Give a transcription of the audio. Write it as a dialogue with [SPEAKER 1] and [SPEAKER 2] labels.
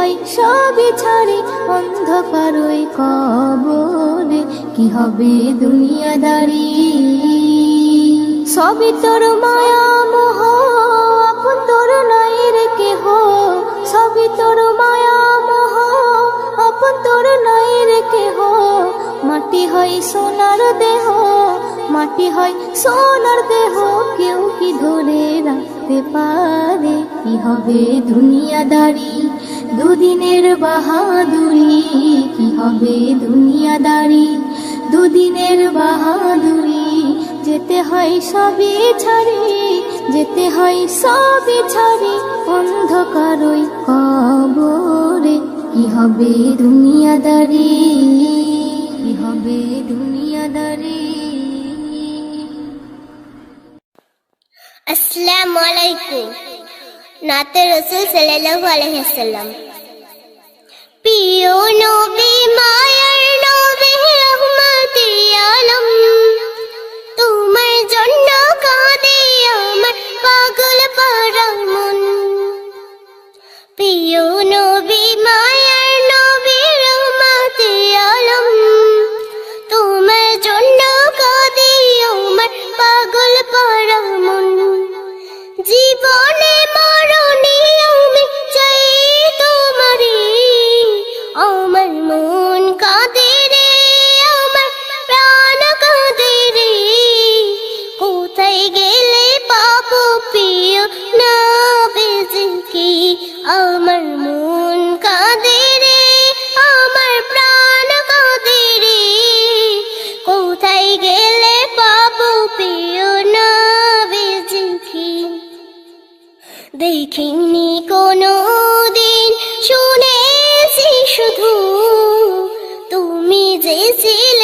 [SPEAKER 1] হয় সবই ছাড়ি অন্ধকার ওই কবরে, কি হবে দুনিয়াদারি। সবই তোর মায়া মোহ, আপন তোর নাই রে কেহ। সবই তোর মায়া মোহ, আপন তোর নাই রে কেহ। মাটি হয় সোনার দেহ, মাটি হয় সোনার দেহ, কেউ কি ধরে রাখতে পারে, কি হবে দুনিয়াদারি। দুদিনের বাহাদুরি, কি হবে দুনিয়াদারি। দুদিনের বাহাদুরি, যেতে হয় সবই ছাড়ি, যেতে হয় সবই ছাড়ি অন্ধকার ওই কবরে, কি হবে দুনিয়াদারি, কি হবে দুনিয়াদারি।
[SPEAKER 2] আসসালামু আলাইকুম। নাতে রাসূল সাল্লাল্লাহু আলাইহি ওয়াসাল্লাম। প্রিয় নবী মায়ার নবী রহমতে আলম, তোমার জন্য কাঁদে আমার পাগল পারা মন। প্রিয় নবী মায়ার নবী রহমতে আলম, তোমার জন্য কাঁদে আমার পাগল পারা মন। জীবনে মরণে আমি চাই তোমারে, আমার মন কাঁদে রে, আমার প্রাণ কাঁদে রে। কোথায় গেলে পাবো প্রিয় নবীজিকে, আমার মন কাঁদে রে, আমার প্রাণ কাঁদে রে। কোথায় গেলে পাবো প্রিয় নবীজিকে। দেখিনি কোনো দিন, শুনেছি শুধু তুমি যে ছিলে